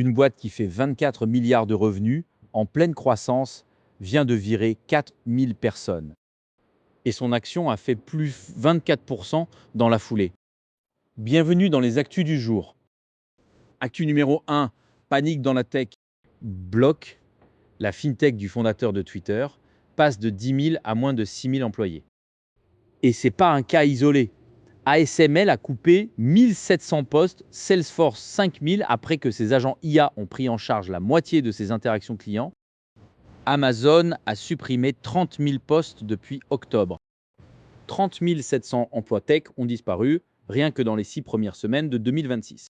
Une boîte qui fait 24 milliards de revenus, en pleine croissance, vient de virer 4000 personnes. Et son action a fait plus 24% dans la foulée. Bienvenue dans les actus du jour. Actu numéro 1, panique dans la tech. Block, la fintech du fondateur de Twitter, passe de 10 000 à moins de 6 000 employés. Et ce n'est pas un cas isolé. ASML a coupé 1700 postes, Salesforce 5000 après que ses agents IA ont pris en charge la moitié de ses interactions clients. Amazon a supprimé 30 000 postes depuis octobre. 30 700 emplois tech ont disparu, rien que dans les 6 premières semaines de 2026.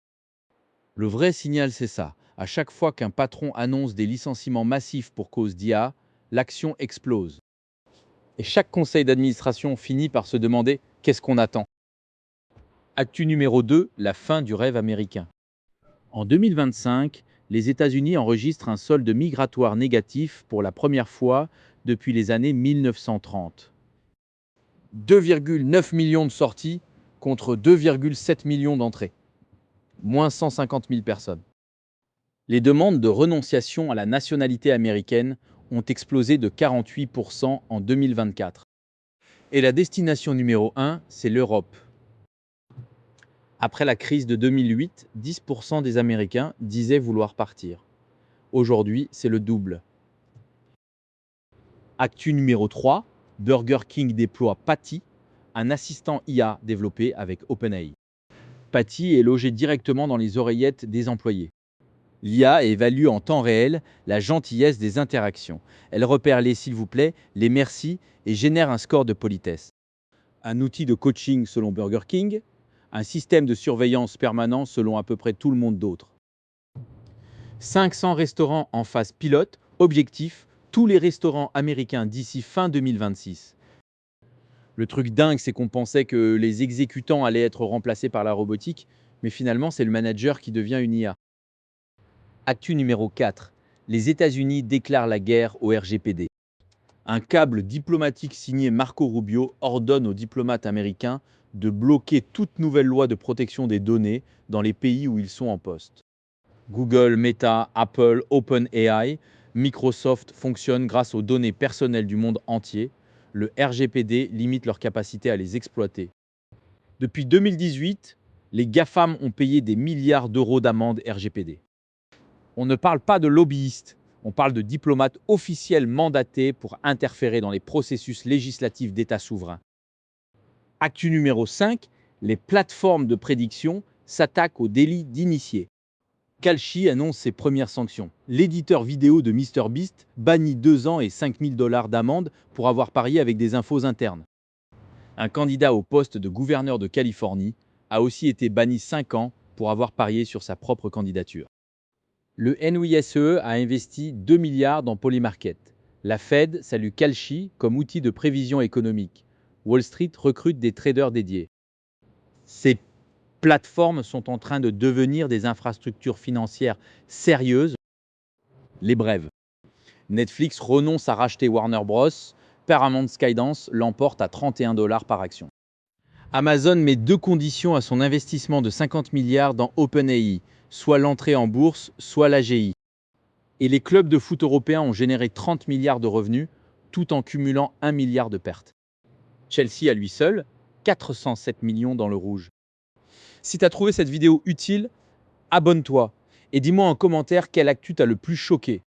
Le vrai signal, c'est ça. À chaque fois qu'un patron annonce des licenciements massifs pour cause d'IA, l'action explose. Et chaque conseil d'administration finit par se demander qu'est-ce qu'on attend. Actu numéro 2, la fin du rêve américain. En 2025, les États-Unis enregistrent un solde migratoire négatif pour la première fois depuis les années 1930. 2,9 millions de sorties contre 2,7 millions d'entrées. Moins 150 000 personnes. Les demandes de renonciation à la nationalité américaine ont explosé de 48% en 2024. Et la destination numéro 1, c'est l'Europe. Après la crise de 2008, 10% des Américains disaient vouloir partir. Aujourd'hui, c'est le double. Actu numéro 3, Burger King déploie Patty, un assistant IA développé avec OpenAI. Patty est logé directement dans les oreillettes des employés. L'IA évalue en temps réel la gentillesse des interactions. Elle repère les s'il vous plaît, les merci et génère un score de politesse. Un outil de coaching selon Burger King, un système de surveillance permanent selon à peu près tout le monde d'autre. 500 restaurants en phase pilote, objectif, tous les restaurants américains d'ici fin 2026. Le truc dingue, c'est qu'on pensait que les exécutants allaient être remplacés par la robotique, mais finalement, c'est le manager qui devient une IA. Actu numéro 4. Les États-Unis déclarent la guerre au RGPD. Un câble diplomatique signé Marco Rubio ordonne aux diplomates américains de bloquer toute nouvelle loi de protection des données dans les pays où ils sont en poste. Google, Meta, Apple, OpenAI, Microsoft fonctionnent grâce aux données personnelles du monde entier. Le RGPD limite leur capacité à les exploiter. Depuis 2018, les GAFAM ont payé des milliards d'euros d'amende RGPD. On ne parle pas de lobbyistes, on parle de diplomates officiels mandatés pour interférer dans les processus législatifs d'États souverains. Actu numéro 5, les plateformes de prédiction s'attaquent au délit d'initié. Kalshi annonce ses premières sanctions. L'éditeur vidéo de MrBeast bannit 2 ans et 5 000 $ d'amende pour avoir parié avec des infos internes. Un candidat au poste de gouverneur de Californie a aussi été banni 5 ans pour avoir parié sur sa propre candidature. Le NISE a investi 2 milliards dans Polymarket. La Fed salue Kalshi comme outil de prévision économique. Wall Street recrute des traders dédiés. Ces plateformes sont en train de devenir des infrastructures financières sérieuses. Les brèves. Netflix renonce à racheter Warner Bros. Paramount Skydance l'emporte à 31 $ par action. Amazon met 2 conditions à son investissement de 50 milliards dans OpenAI, soit l'entrée en bourse, soit l'AGI. Et les clubs de foot européens ont généré 30 milliards de revenus, tout en cumulant 1 milliard de pertes. Chelsea à lui seul, 407 millions dans le rouge. Si tu as trouvé cette vidéo utile, abonne-toi et dis-moi en commentaire quelle actu t'a le plus choqué.